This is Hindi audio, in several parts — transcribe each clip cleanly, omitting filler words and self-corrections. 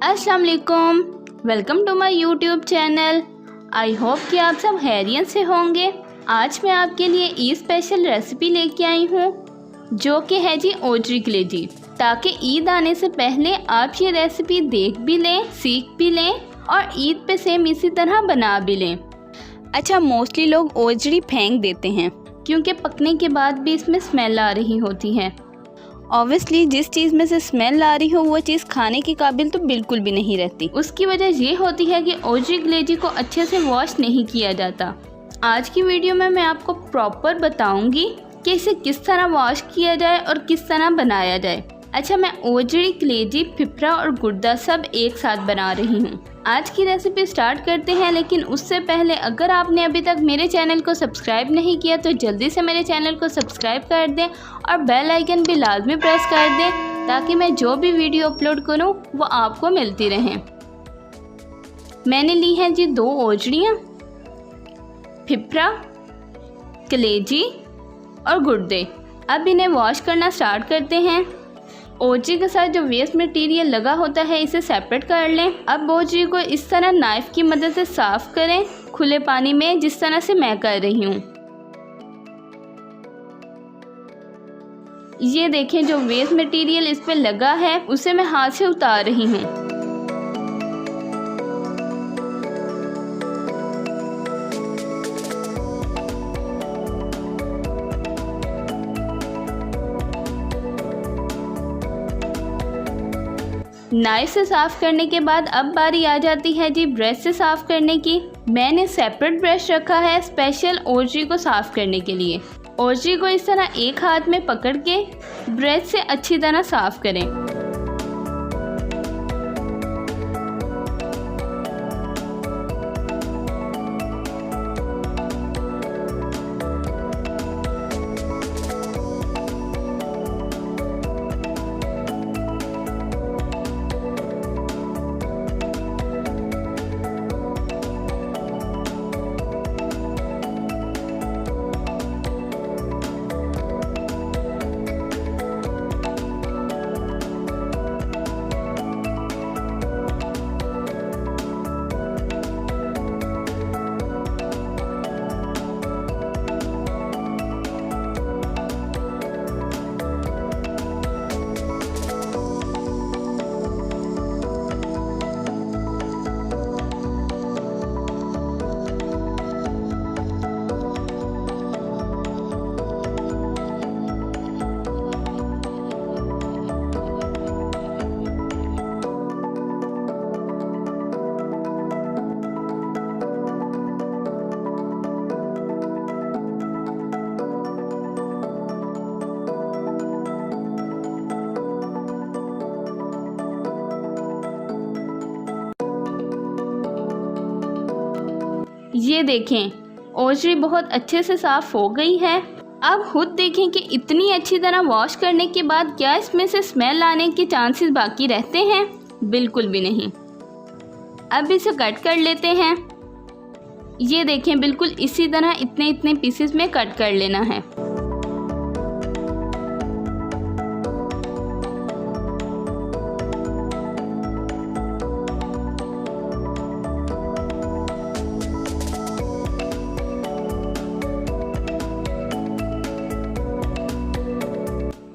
अस्सलाम वालेकुम, welcome to my YouTube channel. I hope कि आप सब खैरियत से होंगे। आज मैं आपके लिए ईद स्पेशल रेसिपी लेके आई हूँ जो कि है जी ओजरी कलेजी, ताकि ईद आने से पहले आप ये रेसिपी देख भी लें, सीख भी लें और ईद पे सेम इसी तरह बना भी लें। अच्छा, मोस्टली लोग ओजरी फेंक देते हैं क्योंकि पकने के बाद भी इसमें स्मेल आ रही होती है। ऑब्वियसली जिस चीज़ में से स्मेल आ रही हो वो चीज़ खाने के काबिल तो बिल्कुल भी नहीं रहती। उसकी वजह ये होती है कि ओजरी कलेजी को अच्छे से वॉश नहीं किया जाता। आज की वीडियो में मैं आपको प्रॉपर बताऊंगी कि इसे किस तरह वॉश किया जाए और किस तरह बनाया जाए। अच्छा, मैं ओजरी कलेजी, फिफरा और गुर्दा सब एक साथ बना रही हूँ। आज की रेसिपी स्टार्ट करते हैं, लेकिन उससे पहले अगर आपने अभी तक मेरे चैनल को सब्सक्राइब नहीं किया तो जल्दी से मेरे चैनल को सब्सक्राइब कर दें और बेल आइकन भी लाजमी प्रेस कर दें ताकि मैं जो भी वीडियो अपलोड करूँ वो आपको मिलती रहें। मैंने ली हैं जी 2 ओजड़ियाँ, फिफरा, कलेजी और गुर्दे। अब इन्हें वॉश करना स्टार्ट करते हैं। ओजरी के साथ जो वेस्ट मटेरियल लगा होता है इसे सेपरेट कर लें। अब ओजरी को इस तरह नाइफ़ की मदद से साफ़ करें खुले पानी में, जिस तरह से मैं कर रही हूँ। ये देखें, जो वेस्ट मटेरियल इस पे लगा है उसे मैं हाथ से उतार रही हूँ। नाइफ से साफ़ करने के बाद अब बारी आ जाती है जी ब्रश से साफ़ करने की। मैंने सेपरेट ब्रश रखा है स्पेशल ओजरी को साफ़ करने के लिए। ओजरी को इस तरह एक हाथ में पकड़ के ब्रश से अच्छी तरह साफ़ करें। ये देखें, ओजरी बहुत अच्छे से साफ़ हो गई है। अब खुद देखें कि इतनी अच्छी तरह वॉश करने के बाद क्या इसमें से स्मेल आने के चांसेस बाकी रहते हैं? बिल्कुल भी नहीं। अब इसे कट कर लेते हैं। ये देखें, बिल्कुल इसी तरह इतने इतने पीसेस में कट कर लेना है।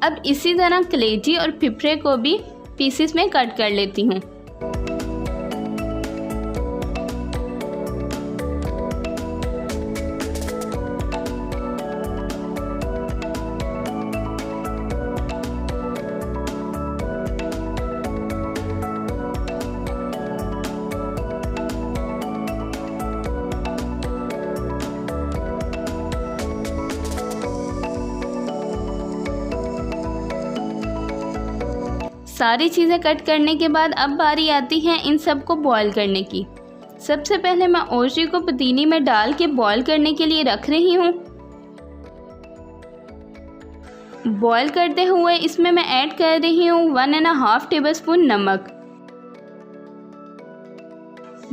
अब इसी तरह कलेजी और फिफरे को भी पीसेस में कट कर लेती हूँ। सारी चीज़ें कट करने के बाद अब बारी आती है इन सब को बॉईल करने की। सबसे पहले मैं ओजरी को पतीली में डाल के बॉईल करने के लिए रख रही हूँ। बॉईल करते हुए इसमें मैं ऐड कर रही हूँ 1.5 टेबलस्पून नमक।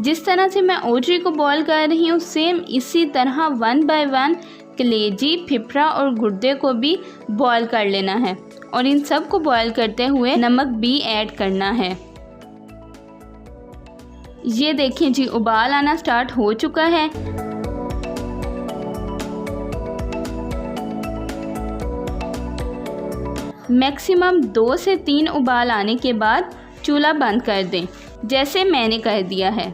जिस तरह से मैं ओजरी को बॉईल कर रही हूँ सेम इसी तरह 1 बाय 1 कलेजी, फिफरा और गुर्दे को भी बॉईल कर लेना है और इन सब को बॉईल करते हुए नमक भी ऐड करना है। ये देखें जी, उबाल आना स्टार्ट हो चुका है। मैक्सिमम 2 से 3 उबाल आने के बाद चूल्हा बंद कर दें, जैसे मैंने कर दिया है।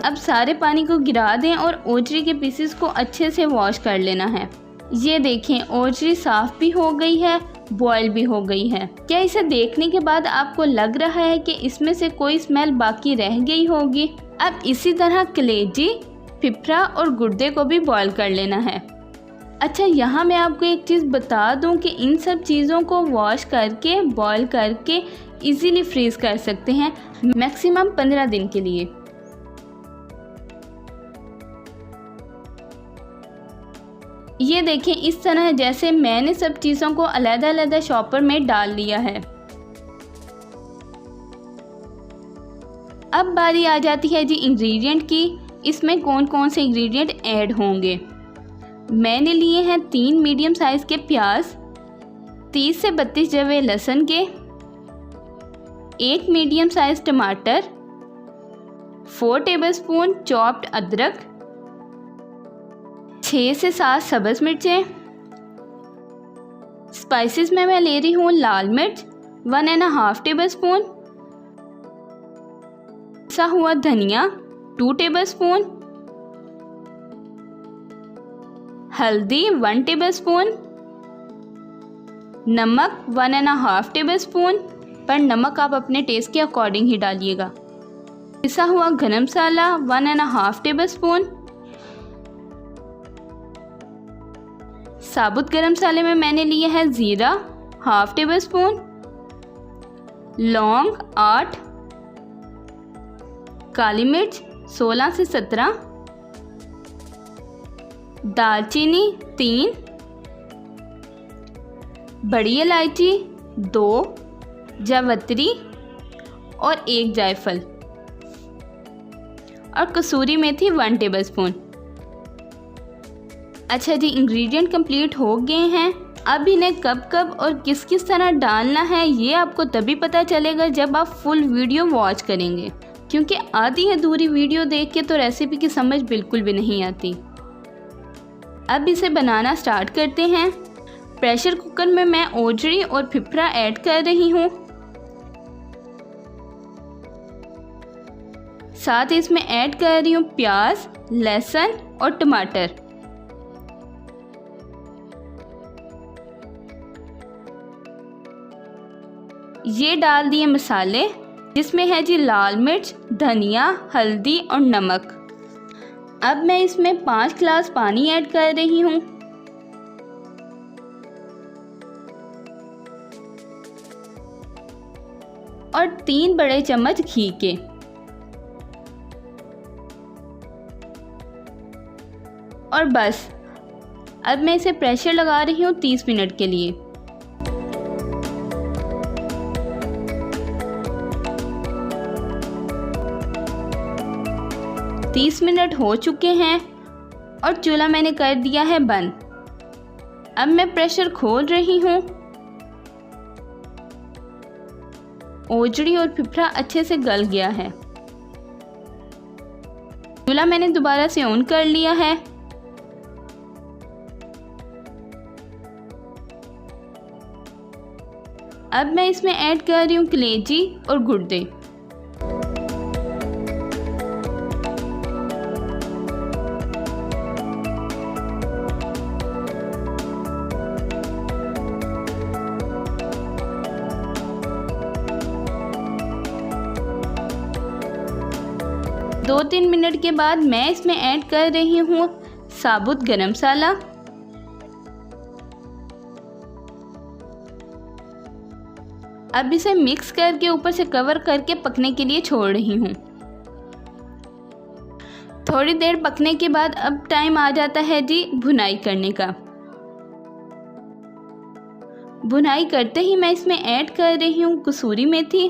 अब सारे पानी को गिरा दें और ओजरी के पीसेस को अच्छे से वॉश कर लेना है। ये देखें, ओजरी साफ़ भी हो गई है, बॉयल भी हो गई है। क्या इसे देखने के बाद आपको लग रहा है कि इसमें से कोई स्मेल बाकी रह गई होगी? अब इसी तरह कलेजी, फिफड़ा और गुर्दे को भी बॉयल कर लेना है। अच्छा, यहाँ मैं आपको एक चीज़ बता दूँ कि इन सब चीज़ों को वॉश करके, बॉयल करके इजीली फ्रीज़ कर सकते हैं मैक्सिमम 15 दिन के लिए। ये देखें, इस तरह जैसे मैंने सब चीज़ों को अलग-अलग शॉपर में डाल लिया है। अब बारी आ जाती है जी इंग्रेडिएंट की। इसमें कौन कौन से इंग्रेडिएंट ऐड होंगे। मैंने लिए हैं 3 मीडियम साइज़ के प्याज, 30 से 32 जवे लहसुन के, 1 मीडियम साइज़ टमाटर, 4 टेबलस्पून चॉप्ड अदरक, 6 से 7 सब्ज़ मिर्चें। स्पाइसेस में मैं ले रही हूँ लाल मिर्च 1.5 टेबलस्पून, पिसा हुआ धनिया 2 टेबलस्पून, हल्दी 1 टेबलस्पून, नमक 1.5 टेबलस्पून, पर नमक आप अपने टेस्ट के अकॉर्डिंग ही डालिएगा। पिसा हुआ गरम मसाला 1.5 टेबलस्पून। साबुत गरम मसाले में मैंने लिए है ज़ीरा 1/2 टेबलस्पून, लौंग 8, काली मिर्च 16 से 17, दालचीनी 3, बड़ी इलायची 2, जावित्री और 1 जायफल और कसूरी मेथी 1 टेबलस्पून। अच्छा जी, इंग्रेडिएंट कंप्लीट हो गए हैं। अब इन्हें कब कब और किस किस तरह डालना है ये आपको तभी पता चलेगा जब आप फुल वीडियो वॉच करेंगे, क्योंकि आधी अधूरी वीडियो देख के तो रेसिपी की समझ बिल्कुल भी नहीं आती। अब इसे बनाना स्टार्ट करते हैं। प्रेशर कुकर में मैं ओजरी और फिफड़ा ऐड कर रही हूँ, साथ ही इसमें ऐड कर रही हूँ प्याज, लहसुन और टमाटर। ये डाल दिए मसाले, जिसमें है जी लाल मिर्च, धनिया, हल्दी और नमक। अब मैं इसमें 5 गिलास पानी ऐड कर रही हूँ। और 3 बड़े चम्मच घी के। और बस, अब मैं इसे प्रेशर लगा रही हूँ 30 मिनट के लिए। तीस मिनट हो चुके हैं और चूल्हा मैंने कर दिया है बंद। अब मैं प्रेशर खोल रही हूँ। ओजड़ी और फिफड़ा अच्छे से गल गया है। चूल्हा मैंने दोबारा से ऑन कर लिया है। अब मैं इसमें ऐड कर रही हूँ कलेजी और गुर्दे। दो 3 मिनट के बाद मैं इसमें ऐड कर रही हूँ साबुत गरम मसाला, अब इसे मिक्स करके ऊपर से कवर करके पकने के लिए छोड़ रही हूँ। थोड़ी देर पकने के बाद अब टाइम आ जाता है जी भुनाई करने का। भुनाई करते ही मैं इसमें ऐड कर रही हूँ कसूरी मेथी।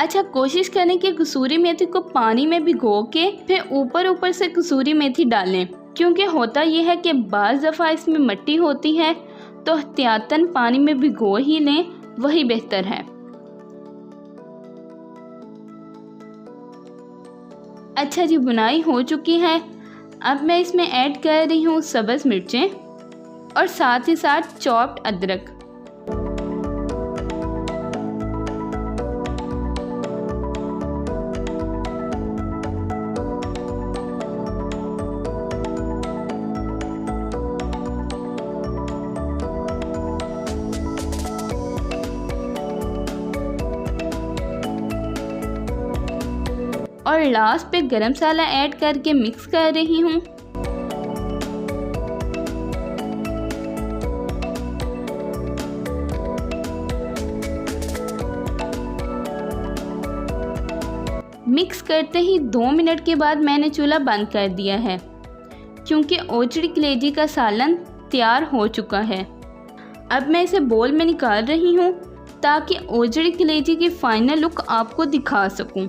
अच्छा, कोशिश करें कि कसूरी मेथी को पानी में भिगो के फिर ऊपर से कसूरी मेथी डालें, क्योंकि होता यह है कि बाज़ दफ़ा इसमें मिट्टी होती है, तो एहतियातन पानी में भिगो ही लें वही बेहतर है। अच्छा जी, बुनाई हो चुकी है। अब मैं इसमें ऐड कर रही हूँ सब्ज़ मिर्चें और साथ ही साथ चॉप्ड अदरक। और लास्ट पे गरम मसाला ऐड करके मिक्स कर रही हूँ। मिक्स करते ही 2 मिनट के बाद मैंने चूल्हा बंद कर दिया है, क्योंकि ओजड़ी कलेजी का सालन तैयार हो चुका है। अब मैं इसे बोल में निकाल रही हूँ ताकि ओजड़ी कलेजी की फाइनल लुक आपको दिखा सकूँ।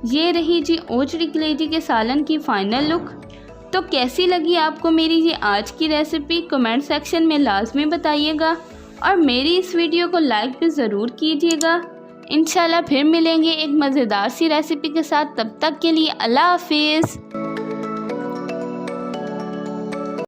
ये रही जी ओजड़ी कलेजी के सालन की फाइनल लुक। तो कैसी लगी आपको मेरी ये आज की रेसिपी, कमेंट सेक्शन में लाजमी बताइएगा और मेरी इस वीडियो को लाइक भी ज़रूर कीजिएगा। इंशाल्लाह फिर मिलेंगे एक मज़ेदार सी रेसिपी के साथ। तब तक के लिए अल्लाह हाफिज़।